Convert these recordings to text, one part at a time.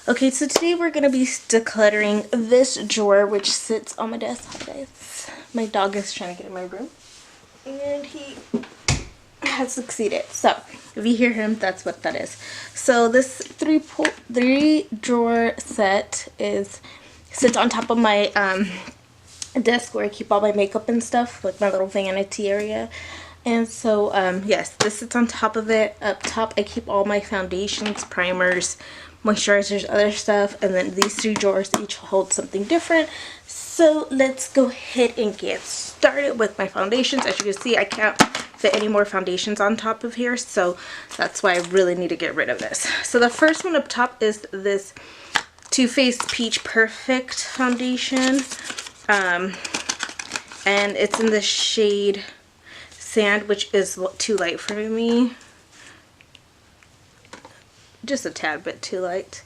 Okay, so today we're going to be decluttering this drawer which sits on my desk. Hi guys. My dog is trying to get in my room and he has succeeded. So if you hear him, that's what that is. So this three drawer set sits on top of my desk where I keep all my makeup and stuff, like my little vanity area. And so yes, this sits on top of it. Up top I keep all my foundations, primers, moisturizers, other stuff, and then these three drawers each hold something different. So let's go ahead and get started with my foundations. As you can see, I can't fit any more foundations on top of here, so that's why I really need to get rid of this. So the first one up top is this Too Faced Peach Perfect foundation, and it's in the shade Sand, which is too light for me, just a tad bit too light,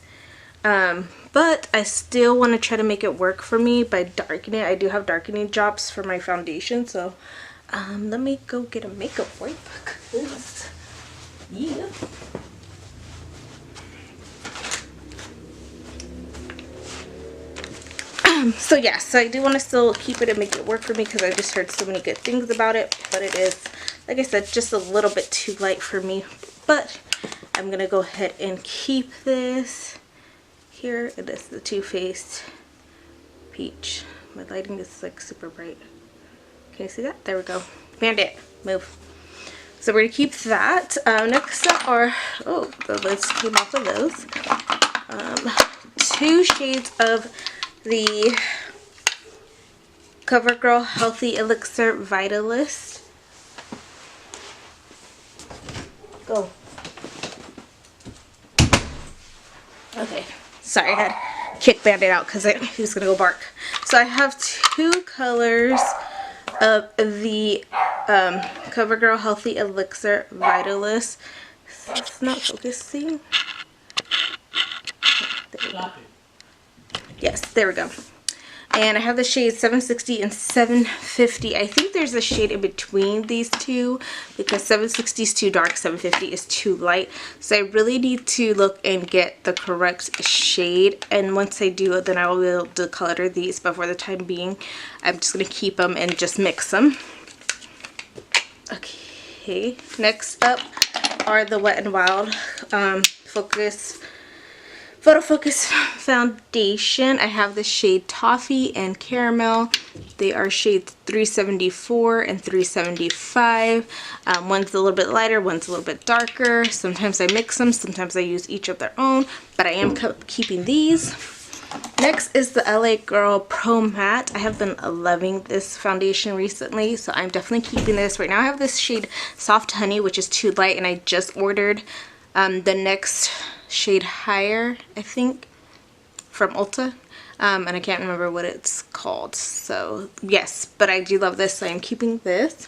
but I still want to try to make it work for me by darkening it. I do have darkening jobs for my foundation, so let me go get a makeup wipe because yeah. So yeah, so I do want to still keep it and make it work for me because I just heard so many good things about it, but it is, like I said, just a little bit too light for me. But I'm gonna go ahead and keep this here. It is the Too Faced Peach. My lighting is like super bright. Can you see that? There we go. Bandit, move. So we're gonna keep that. Next up are, oh, the lids came off of those. 2 shades of the CoverGirl Healthy Elixir Vitalist. Go. Okay, sorry, I had kicked Bandit out because he was gonna go bark. So I have 2 colors of the CoverGirl Healthy Elixir Vitalist. It's not focusing. Yes, there we go. And I have the shades 760 and 750. I think there's a shade in between these two because 760 is too dark, 750 is too light. So I really need to look and get the correct shade. And once I do, then I will be able to declutter these. But for the time being, I'm just going to keep them and just mix them. Okay, next up are the Wet n Wild Photo Focus foundation. I have the shade Toffee and Caramel. They are shades 374 and 375. One's a little bit lighter, one's a little bit darker. Sometimes I mix them, sometimes I use each of their own, but I am keeping these. Next is the LA Girl Pro Matte. I have been loving this foundation recently, so I'm definitely keeping this. Right now I have this shade Soft Honey, which is too light, and I just ordered the next shade higher, I think, from Ulta, and I can't remember what it's called. So yes, but I do love this, so I'm keeping this.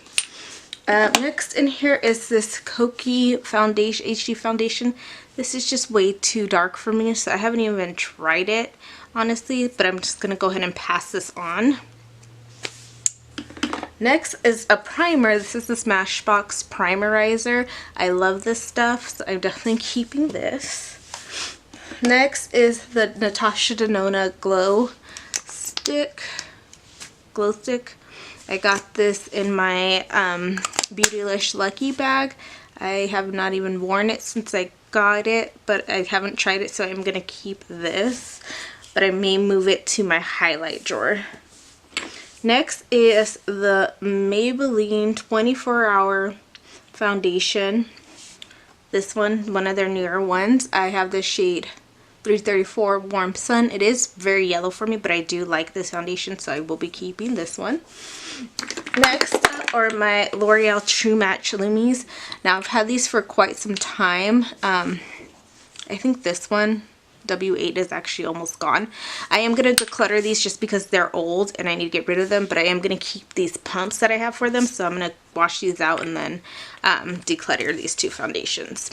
Next in here is this Kokie foundation, HD foundation. This is just way too dark for me, so I haven't even tried it honestly, but I'm just gonna go ahead and pass this on. Next is a primer. This is the Smashbox Primerizer. I love this stuff, so I'm definitely keeping this. Next is the Natasha Denona Glow Stick. I got this in my Beautylish Lucky bag. I have not even worn it since I got it, but I haven't tried it, so I'm going to keep this. But I may move it to my highlight drawer. Next is the Maybelline 24-Hour Foundation. This one of their newer ones. I have the shade 334 Warm Sun. It is very yellow for me, but I do like this foundation, so I will be keeping this one. Next are my L'Oreal True Match Lumis. Now I've had these for quite some time. I think this one, W8, is actually almost gone. I am going to declutter these just because they're old and I need to get rid of them, but I am going to keep these pumps that I have for them, so I'm going to wash these out and then declutter these 2 foundations.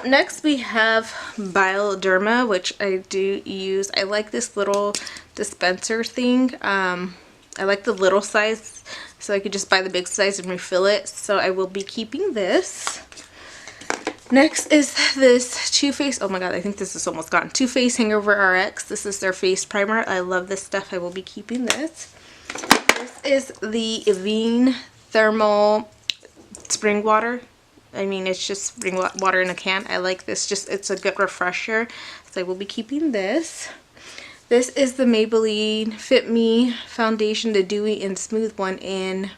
Next we have Bioderma, which I do use. I like this little dispenser thing. I like the little size, so I could just buy the big size and refill it, so I will be keeping this. Next is this Too Faced, oh my god, I think this is almost gone, Too Faced Hangover RX. This is their face primer. I love this stuff. I will be keeping this. This is the Evian Thermal Spring Water. I mean, it's just spring water in a can. I like this. Just, it's a good refresher. So I will be keeping this. This is the Maybelline Fit Me Foundation, the Dewy and Smooth one in,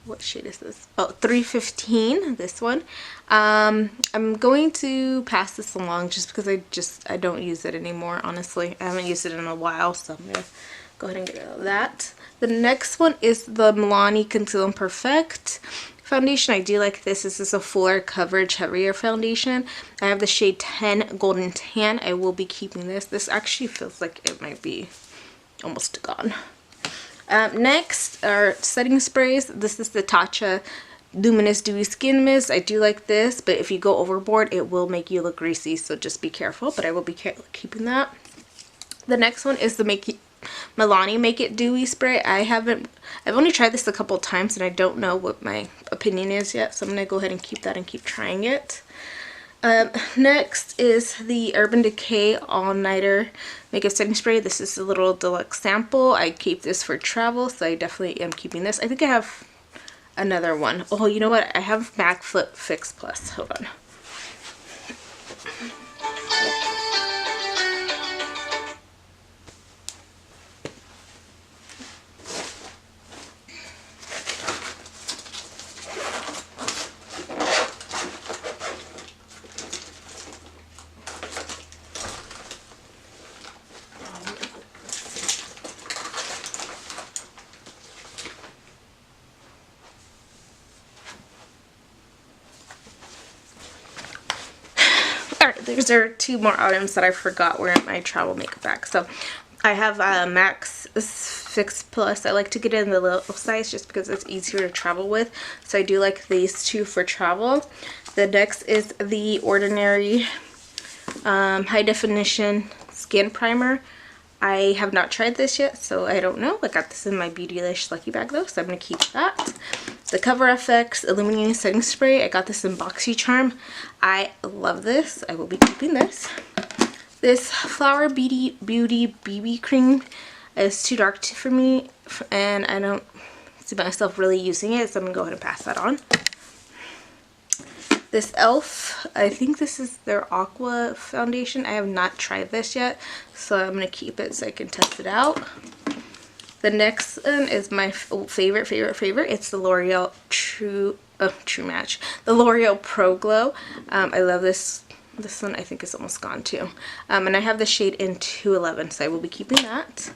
what shade is this? Oh, 315, this one. I'm going to pass this along just because I don't use it anymore, honestly. I haven't used it in a while, so I'm going to go ahead and get rid of that. The next one is the Milani Conceal and Perfect foundation. I do like this. This is a fuller coverage, heavier foundation. I have the shade 10 Golden Tan. I will be keeping this. This actually feels like it might be almost gone. Next are setting sprays. This is the Tatcha Luminous Dewy Skin Mist. I do like this, but if you go overboard, it will make you look greasy, so just be careful, but I will be keeping that. The next one is the Milani Make It Dewy Spray. I've only tried this a couple times and I don't know what my opinion is yet, so I'm going to go ahead and keep that and keep trying it. Next is the Urban Decay All Nighter Makeup Setting Spray. This is a little deluxe sample. I keep this for travel, so I definitely am keeping this. I think I have another one. Oh, you know what? I have MAC Flip Fix Plus. Hold on. These are two more items that I forgot were in my travel makeup bag. So I have Max Fix Plus. I like to get it in the little size just because it's easier to travel with. So I do like these two for travel. The next is the Ordinary High Definition Skin Primer. I have not tried this yet, so I don't know. I got this in my Beautylish Lucky Bag though, so I'm going to keep that. The Cover FX Illuminating Setting Spray. I got this in BoxyCharm. I love this. I will be keeping this. This Flower Beauty BB Cream is too dark for me, and I don't see myself really using it, so I'm going to go ahead and pass that on. This e.l.f., I think this is their Aqua foundation. I have not tried this yet, so I'm going to keep it so I can test it out. The next one is my favorite. It's the L'Oreal True Match. The L'Oreal Pro Glow. I love this. This one I think is almost gone too. And I have the shade in 211, so I will be keeping that.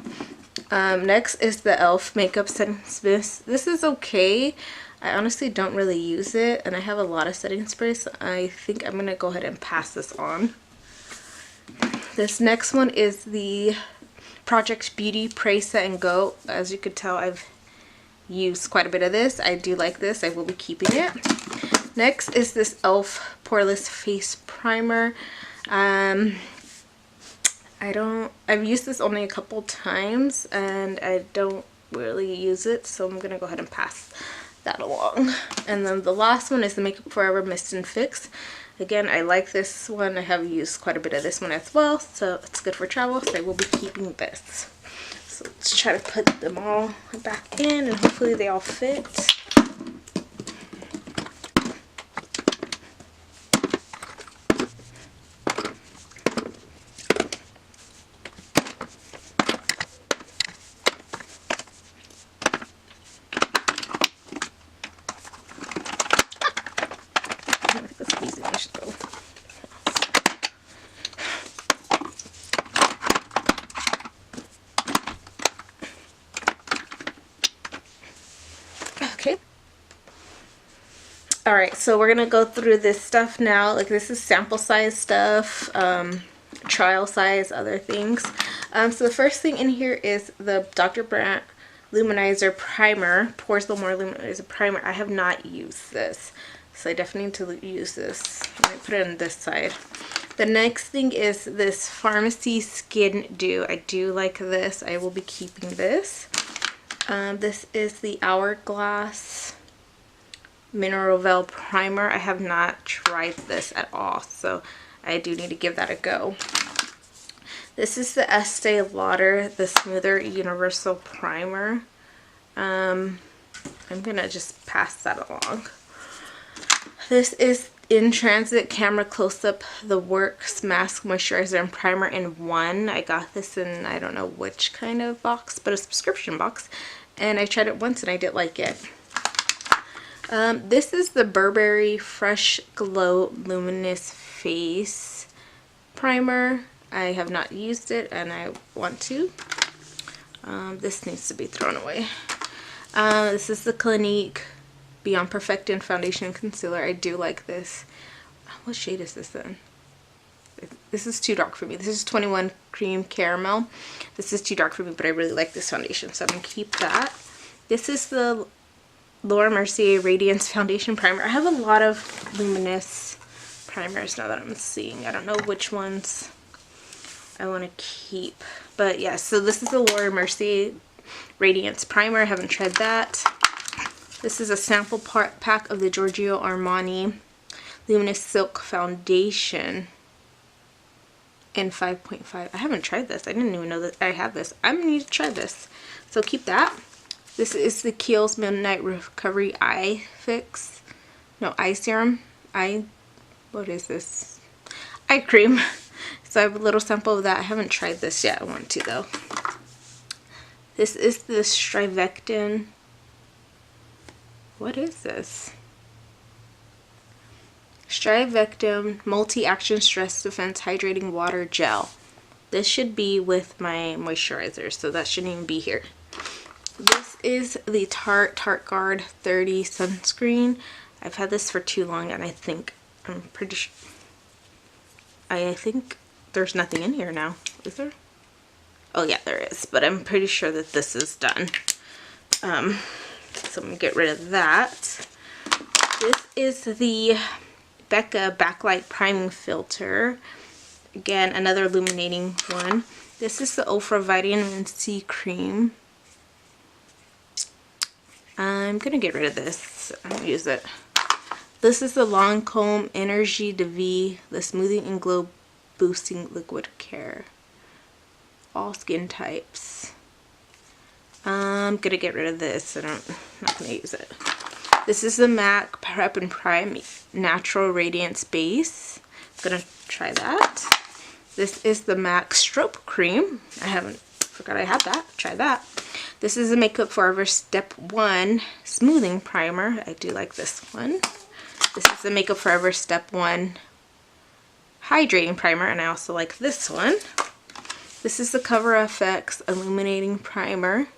Next is the e.l.f. Makeup Setting Mist. This is okay. I honestly don't really use it, and I have a lot of setting sprays, so I think I'm going to go ahead and pass this on. This next one is the Project Beauty Pray Set and Go. As you could tell, I've used quite a bit of this. I do like this. I will be keeping it. Next is this e.l.f. Poreless Face Primer. I've used this only a couple times, and I don't really use it, so I'm going to go ahead and pass that along. And then the last one is the Makeup Forever Mist and Fix. Again, I like this one. I have used quite a bit of this one as well, so it's good for travel, so I will be keeping this. So let's try to put them all back in, and hopefully they all fit. Alright, so we're going to go through this stuff now. Like, this is sample size stuff, trial size, other things. So the first thing in here is the Dr. Brandt Luminizer Primer. Pores the More Luminizer Primer. I have not used this, so I definitely need to use this. Let me put it on this side. The next thing is this Pharmacy Skin Dew. I do like this. I will be keeping this. This is the Hourglass Mineral Veil Primer. I have not tried this at all, so I do need to give that a go. This is the Estee Lauder, the Smoother Universal Primer. I'm gonna just pass that along. This is In Transit Camera Close-Up The Works Mask Moisturizer and Primer in one. I got this in, I don't know which kind of box, but a subscription box. And I tried it once and I did like it. This is the Burberry Fresh Glow Luminous Face Primer. I have not used it and I want to. This needs to be thrown away. This is the Clinique Beyond Perfecting Foundation and Concealer. I do like this. What shade is this in? This is too dark for me. This is 21 Cream Caramel. This is too dark for me, but I really like this foundation, so I'm going to keep that. This is the Laura Mercier Radiance Foundation Primer. I have a lot of luminous primers now that I'm seeing. I don't know which ones I want to keep. But yeah, so this is the Laura Mercier Radiance Primer. I haven't tried that. This is a sample pack of the Giorgio Armani Luminous Silk Foundation in 5.5. I haven't tried this. I didn't even know that I have this. I'm going to need to try this. So keep that. This is the Kiehl's Midnight Recovery Eye Fix. No, eye serum. What is this? Eye cream. So I have a little sample of that. I haven't tried this yet. I want to though. This is the Strivectin. What is this? Strivectin Multi-Action Stress Defense Hydrating Water Gel. This should be with my moisturizer, so that shouldn't even be here. This is the Tarte Guard 30 sunscreen. I've had this for too long and I'm pretty sure, I think there's nothing in here now. Is there? Oh yeah, there is, but I'm pretty sure that this is done. So I'm gonna get rid of that. This is the Becca Backlight Priming Filter. Again, another illuminating one. This is the Ofra Vitamin C Cream. I'm gonna get rid of this. I don't use it. This is the Lancome Energy de Vie, the Smoothing and Glow Boosting Liquid Care. All skin types. I'm gonna get rid of this. I'm not gonna use it. This is the MAC Prep and Prime Natural Radiance Base. I'm gonna try that. This is the MAC Strobe Cream. Forgot I had that. Try that. This is the Makeup Forever Step 1 Smoothing Primer. I do like this one. This is the Makeup Forever Step 1 Hydrating Primer, and I also like this one. This is the Cover FX Illuminating Primer.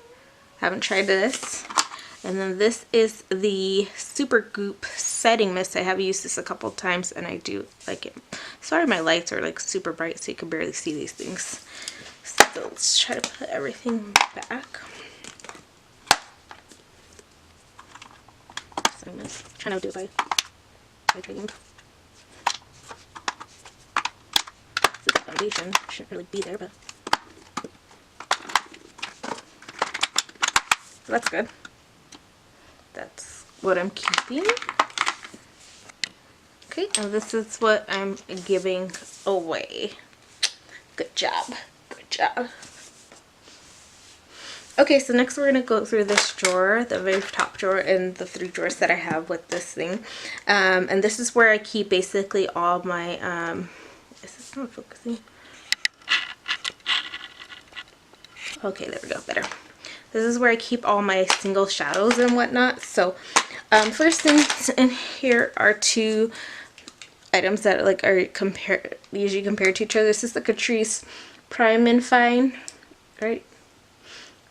Haven't tried this. And then this is the Super Goop Setting Mist. I have used this a couple times and I do like it. Sorry my lights are like super bright so you can barely see these things. So let's try to put everything back. So I'm just trying to do it by hydrating. The foundation shouldn't really be there, but that's good. That's what I'm keeping. Okay, and this is what I'm giving away. Good job. Good job. Okay, so next we're going to go through this drawer, the very top drawer, and the 3 drawers that I have with this thing. And this is where I keep basically all my, is this not focusing? Okay, there we go, better. This is where I keep all my single shadows and whatnot. So, first things in here are 2 items that like are usually compared to each other. This is the Catrice Prime and Fine, right?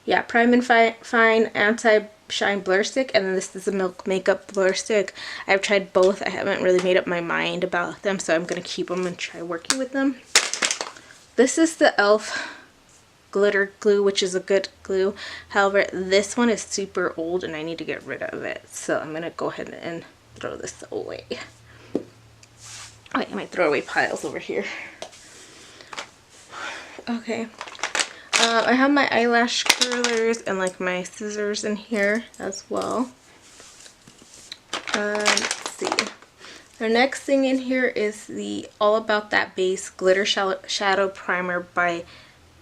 Yeah, Prime and Fine Anti-Shine Blur Stick, and then this is the Milk Makeup Blur Stick. I've tried both. I haven't really made up my mind about them, so I'm gonna keep them and try working with them. This is the e.l.f. glitter glue, which is a good glue. However, this one is super old and I need to get rid of it, so I'm gonna go ahead and throw this away. Wait, my throwaway piles over here. Okay, I have my eyelash curlers and like my scissors in here as well. Let's see. Our next thing in here is the All About That Base Glitter Shadow Primer by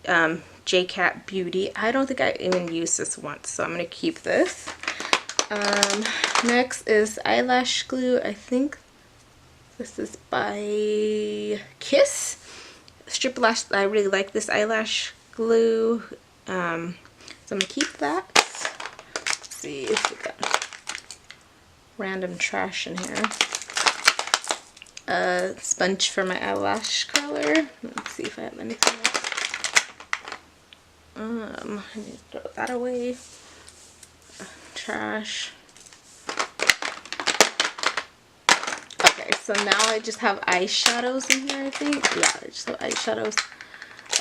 JCat Beauty. I don't think I even used this once, so I'm going to keep this. Next is eyelash glue. I think this is by Kiss. Strip Lash. I really like this eyelash glue. So I'm going to keep that. Let's see if we got random trash in here. A sponge for my eyelash curler. Let's see if I have anything else. I need to throw that away. Trash. Okay, so now I just have eyeshadows in here, I think. Yeah, I just have eyeshadows.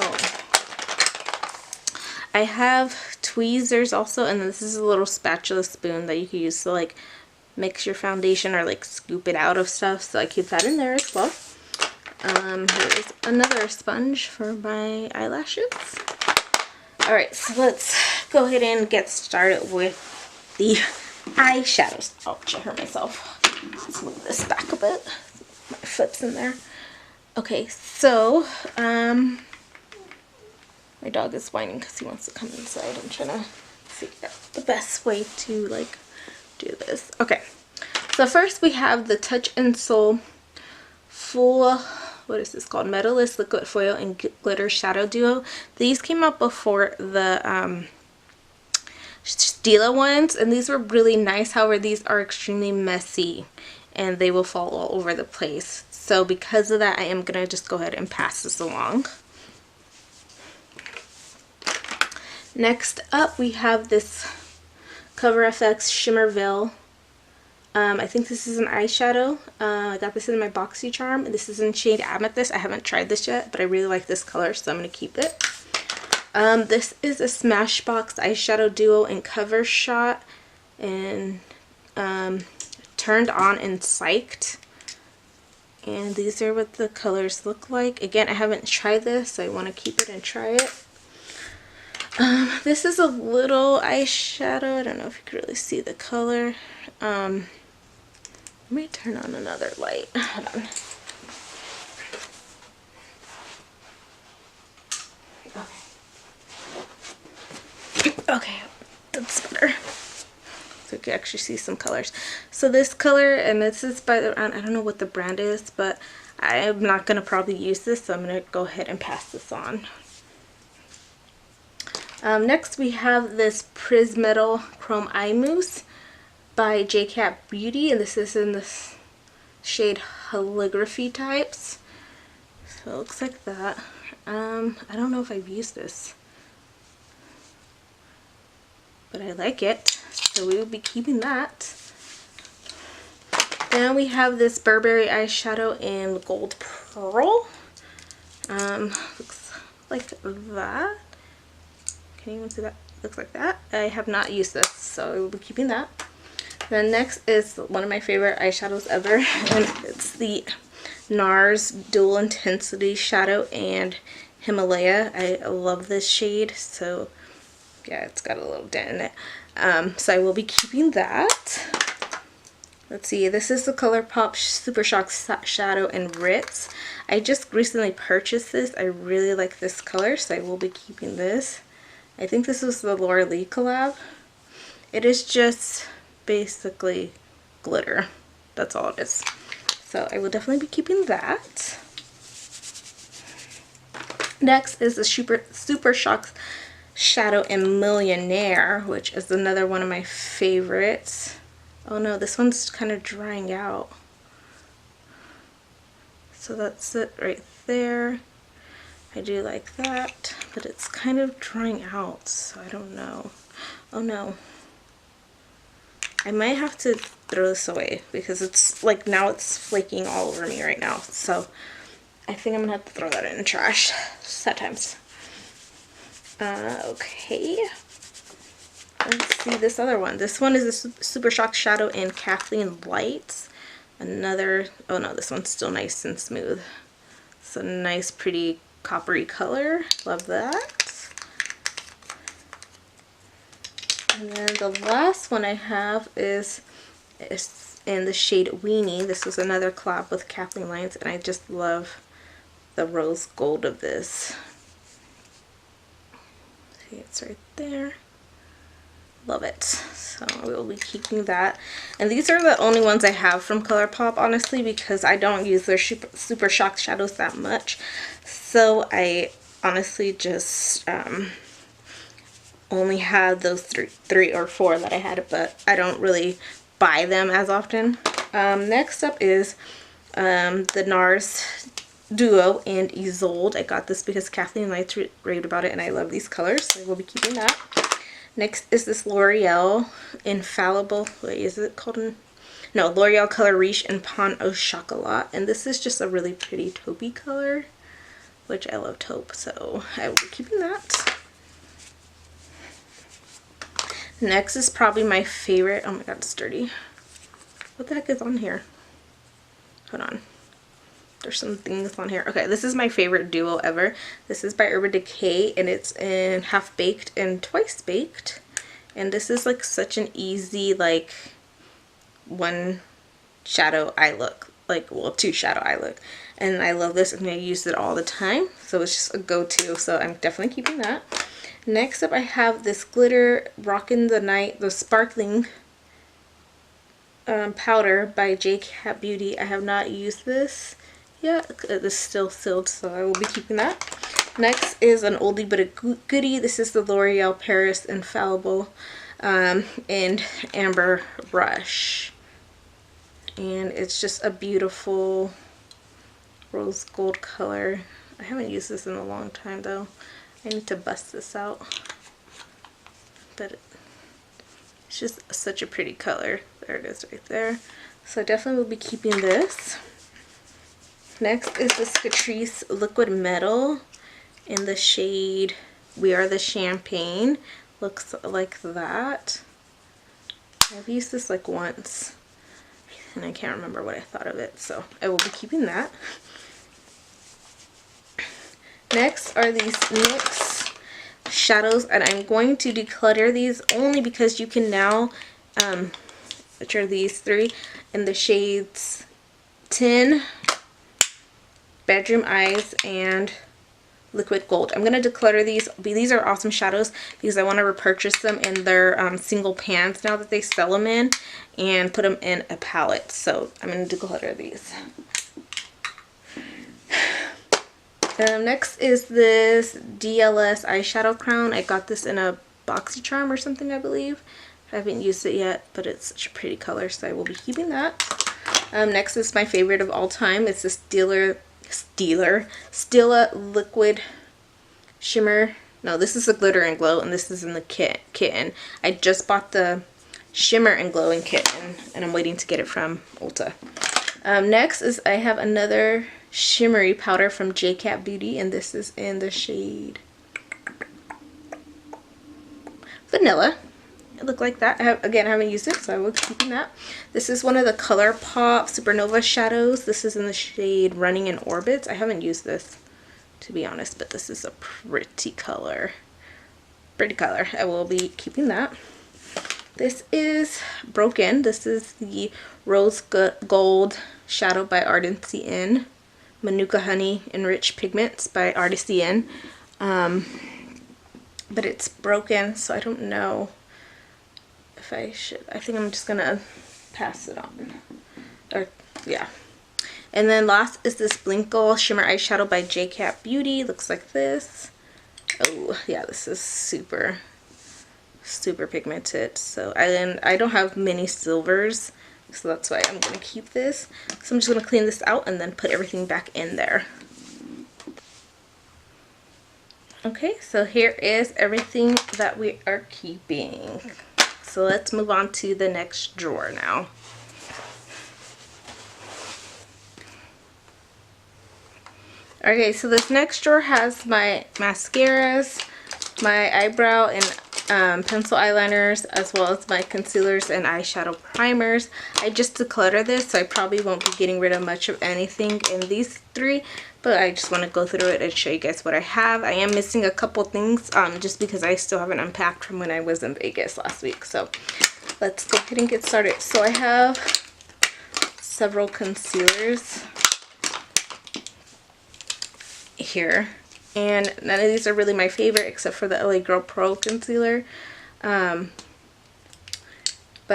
Oh. I have tweezers also, and this is a little spatula spoon that you can use to like mix your foundation or like scoop it out of stuff, so I keep that in there as well. Here's another sponge for my eyelashes. Alright, so let's go ahead and get started with the eyeshadows. Ouch, I hurt myself. Let's move this back a bit. My foot's in there. Okay, so my dog is whining because he wants to come inside. I'm trying to figure out the best way to like do this. Okay, so first we have the Touch and Soul Full, what is this called? Metalist Liquid Foil and Glitter Shadow Duo. These came out before the Stila ones, and these were really nice. However, these are extremely messy and they will fall all over the place. So because of that, I am going to just go ahead and pass this along. Next up, we have this Cover FX Shimmer Veil. I think this is an eyeshadow. I got this in my BoxyCharm. This is in shade Amethyst. I haven't tried this yet, but I really like this color, so I'm going to keep it. This is a Smashbox eyeshadow duo in Cover Shot and Turned On and Psyched. And these are what the colors look like. Again, I haven't tried this, so I want to keep it and try it. This is a little eyeshadow. I don't know if you can really see the color. Let me turn on another light. Hold on. Okay, that's better. So you can actually see some colors. So this color, and this is by the, I don't know what the brand is, but I'm not going to probably use this, so I'm going to go ahead and pass this on. Next we have this Prismetal Chrome Eye Mousse by JCat Beauty, and this is in the shade Calligraphy Types. So it looks like that. I don't know if I've used this, but I like it, so we will be keeping that. Then we have this Burberry eyeshadow in Gold Pearl. Looks like that. Can you even see that? Looks like that. I have not used this, so I will be keeping that. Then next is one of my favorite eyeshadows ever, and it's the NARS Dual Intensity Shadow and Himalaya. I love this shade, so yeah, it's got a little dent in it. So I will be keeping that. Let's see, this is the ColourPop Super Shock Shadow in Ritz. I just recently purchased this. I really like this color, so I will be keeping this. I think this was the Laura Lee collab. It is just basically glitter. That's all it is. So I will definitely be keeping that. Next is the Super Shock Shadow in Millionaire, which is another one of my favorites. Oh no, this one's kind of drying out. So that's it right there. I do like that, but it's kind of drying out, so I don't know. Oh no. I might have to throw this away because it's like now it's flaking all over me right now. So I think I'm gonna have to throw that in the trash. Sad times. Okay. Let's see this other one. This one is a Super Shock Shadow in Kathleen Lights. Another, oh no, this one's still nice and smooth. It's a nice, pretty coppery color. Love that. And then the last one I have is in the shade Weenie. This was another collab with Kathleen Lions, and I just love the rose gold of this. See, it's right there. Love it. So we will be keeping that. And these are the only ones I have from ColourPop, honestly, because I don't use their Super Shock shadows that much. So I honestly just only had those three or four that I had, but I don't really buy them as often. Next up is the NARS Duo and Isolde. I got this because Kathleen Lights raved about it, and I love these colors, so I will be keeping that. Next is this L'Oreal Infallible, wait, is it called? No, L'Oreal Color Riche and Pain au Chocolat, and this is just a really pretty taupey color, which I love taupe, so I will be keeping that. Next is probably my favorite. Oh my god, it's dirty. What the heck is on here? Hold on. There's some things on here. Okay, this is my favorite duo ever. This is by Urban Decay, and it's in Half Baked and Twice Baked. And this is like such an easy, like, one shadow eye look. Like, well, two shadow eye look. And I love this, and I use it all the time. So it's just a go-to. So I'm definitely keeping that. Next up, I have this glitter Rockin' the Night, the sparkling powder by J-Cat Beauty. I have not used this yet. It is still sealed, so I will be keeping that. Next is an oldie but a goodie. This is the L'Oreal Paris Infallible and Amber Brush. And it's just a beautiful rose gold color. I haven't used this in a long time though. I need to bust this out, but it's just such a pretty color. There it is right there. So I definitely will be keeping this. Next is this Catrice Liquid Metal in the shade We Are the Champagne. Looks like that. I've used this like once, and I can't remember what I thought of it, so I will be keeping that. Next are these NYX shadows, and I'm going to declutter these only because you can now, which are these three, in the shades Tin, Bedroom Eyes, and Liquid Gold. I'm going to declutter these. These are awesome shadows because I want to repurchase them in their single pans now that they sell them in, and put them in a palette. So I'm going to declutter these. Next is this DLS eyeshadow crown. I got this in a BoxyCharm or something, I believe. I haven't used it yet, but it's such a pretty color, so I will be keeping that. Next is my favorite of all time. It's this Stila Liquid Shimmer. No, this is the Glitter and Glow, and this is in the kitten. I just bought the Shimmer and Glow in kitten, and I'm waiting to get it from Ulta. Next is I have another shimmery powder from J-Cat Beauty, and this is in the shade Vanilla. It looked like that. I haven't used it, so I will be keeping that. This is one of the ColourPop Supernova shadows. This is in the shade Running in Orbits. I haven't used this, to be honest, but this is a pretty color. Pretty color. I will be keeping that. This is Broken. This is the Rose Gold Shadow by Ardency Inn. Manuka Honey Enriched Pigments by Ardency Inn. But it's broken, so I don't know if I should. I think I'm just gonna pass it on. Or, yeah. And then last is this Blinkle Shimmer Eyeshadow by J-Cat Beauty. Looks like this. Oh, yeah, this is super pigmented. So I don't have many silvers, so that's why I'm gonna keep this. So I'm just gonna clean this out and then put everything back in there. Okay, so here is everything that we are keeping. So let's move on to the next drawer now. Okay, so this next drawer has my mascaras, my eyebrow and pencil eyeliners, as well as my concealers and eyeshadow primers. I just decluttered this, so I probably won't be getting rid of much of anything in these three, but I just want to go through it and show you guys what I have. I am missing a couple things just because I still haven't unpacked from when I was in Vegas last week. So let's go ahead and get started. So I have several concealers here, and none of these are really my favorite except for the LA Girl Pro concealer. But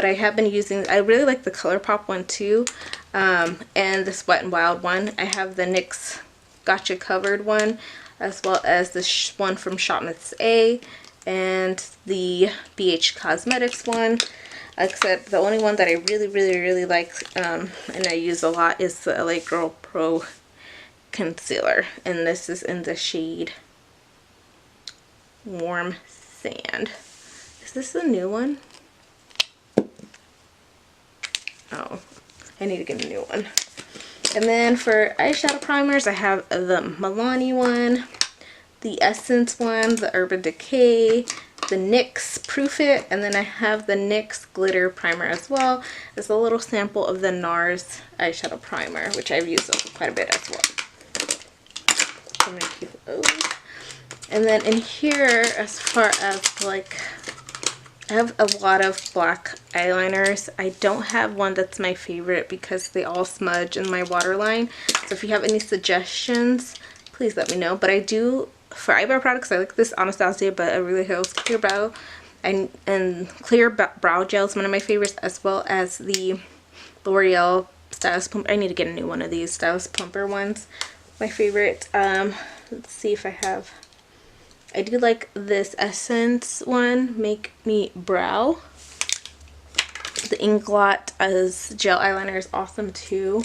I have been using, I really like the ColourPop one too, and this Wet n Wild one. I have the NYX Gotcha Covered one, as well as this one from Shop Miss A, and the BH Cosmetics one. Except the only one that I really like, and I use a lot, is the LA Girl Pro concealer, and this is in the shade Warm Sand. Is this the new one? Oh, I need to get a new one. And then for eyeshadow primers, I have the Milani one, the Essence one, the Urban Decay, the NYX Proof It, and then I have the NYX Glitter Primer as well. It's a little sample of the NARS eyeshadow primer, which I've used quite a bit as well. So I'm gonna keep those. And then in here, as far as like, I have a lot of black eyeliners. I don't have one that's my favorite because they all smudge in my waterline. So if you have any suggestions, please let me know. But I do, for eyebrow products, I like this Anastasia Beverly Hills Clear Brow. And Clear Brow Gel is one of my favorites, as well as the L'Oreal Stylist Plumper. I need to get a new one of these Stylist Plumper ones. My favorite. Let's see if I have... I do like this Essence one, Make Me Brow. The Inglot as gel eyeliner is awesome too.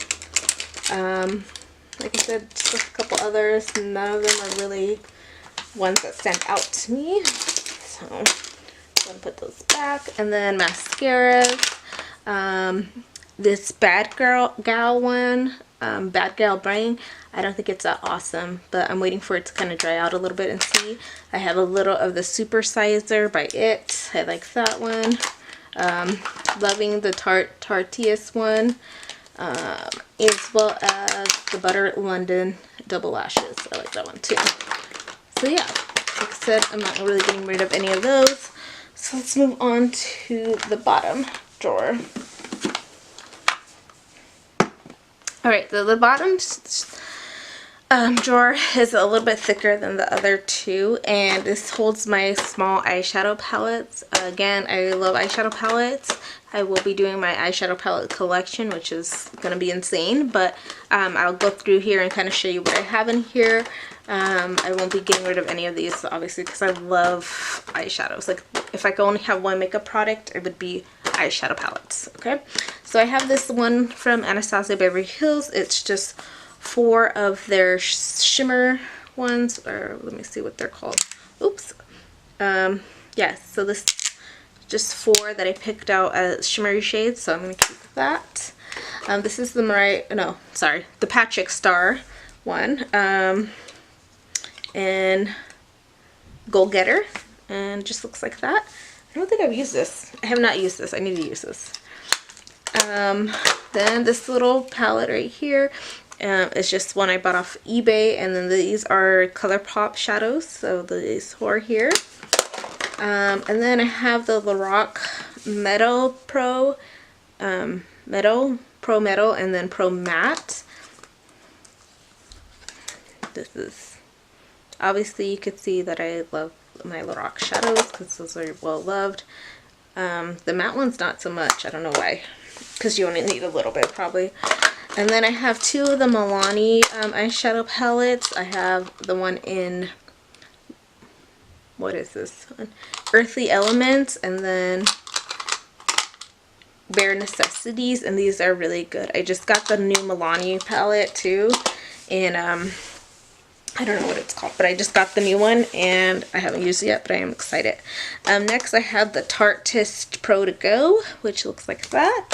Like I said, just a couple others. None of them are really ones that stand out to me. So I'm gonna put those back. And then mascaras. This Bad Gal one, Bad Gal Brain. I don't think it's that awesome, but I'm waiting for it to kind of dry out a little bit and see. I have a little of the Super Sizer by It. I like that one. Loving the Tarteus one, as well as the Butter London Double Lashes. I like that one too. So yeah, like I said, I'm not really getting rid of any of those. So let's move on to the bottom drawer. Alright, so the bottom drawer is a little bit thicker than the other two, and this holds my small eyeshadow palettes. Again, I love eyeshadow palettes. I will be doing my eyeshadow palette collection, which is going to be insane, but I'll go through here and kind of show you what I have in here. I won't be getting rid of any of these, obviously, because I love eyeshadows. Like, if I could only have one makeup product, it would be eyeshadow palettes. Okay, so I have this one from Anastasia Beverly Hills. It's just 4 of their shimmer ones, or let me see what they're called. Oops. Yes, so this just 4 that I picked out as shimmery shades, so I'm going to keep that. This is the the Patrick Star one, and Goal Getter, and just looks like that. I don't think I've used this. I have not used this. I need to use this. Then this little palette right here is just one I bought off eBay, and then these are ColourPop shadows, so these 4 here. And then I have the Lorac Metal Pro, Pro Metal, and then Pro Matte. This is, obviously you could see that I love my Lorac shadows because those are well loved. The matte one's not so much. I don't know why, because you only need a little bit probably. And then I have 2 of the Milani eyeshadow palettes. I have the one in, what is this one? Earthly Elements, and then Bare Necessities, and these are really good. I just got the new Milani palette too, and I don't know what it's called, but I just got the new one and I haven't used it yet, but I am excited. Next I have the Tarteist Pro to Go, which looks like that.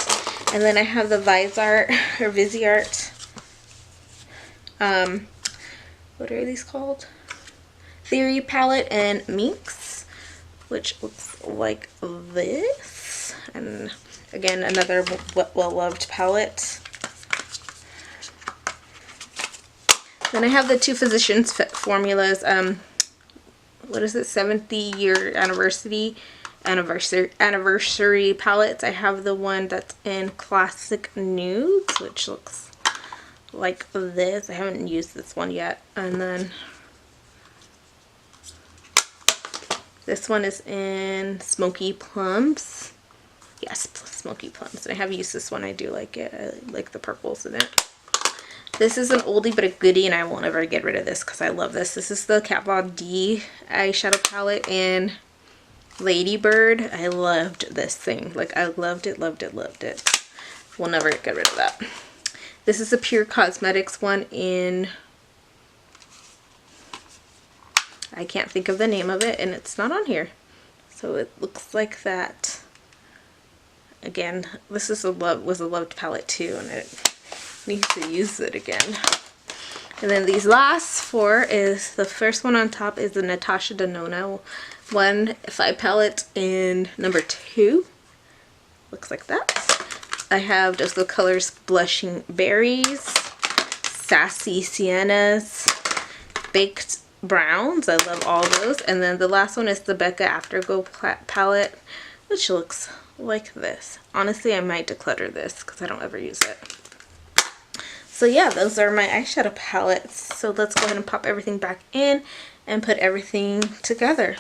And then I have the Viseart, what are these called? Theory palette and Minx, which looks like this. And again, another well-loved palette. Then I have the 2 Physicians formulas. What is it? 70th year anniversary anniversary palettes. I have the one that's in Classic Nudes, which looks like this. I haven't used this one yet. And then this one is in Smoky Plums. Yes, Smoky Plums. And I have used this one. I do like it. I like the purples in it. This is an oldie but a goodie, and I won't ever get rid of this because I love this. This is the Kat Von D eyeshadow palette in Ladybird. I loved this thing. Like, I loved it, loved it, loved it. We'll never get rid of that. This is a Pure Cosmetics one in, I can't think of the name of it, and it's not on here. So it looks like that. Again, this is was a loved palette too, and I need to use it again. And then these last four is, the first one on top is the Natasha Denona 1.5 palette in number 2. Looks like that. I have just the colors Blushing Berries, Sassy Siennas, Baked Browns. I love all those. And then the last one is the Becca Afterglow palette, which looks like this. Honestly, I might declutter this because I don't ever use it. So yeah, those are my eyeshadow palettes. So let's go ahead and pop everything back in and put everything together.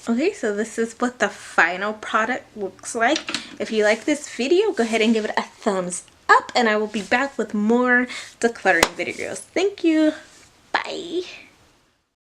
Okay, so this is what the final product looks like. If you like this video, go ahead and give it a thumbs up, and I will be back with more decluttering videos. Thank you. Bye.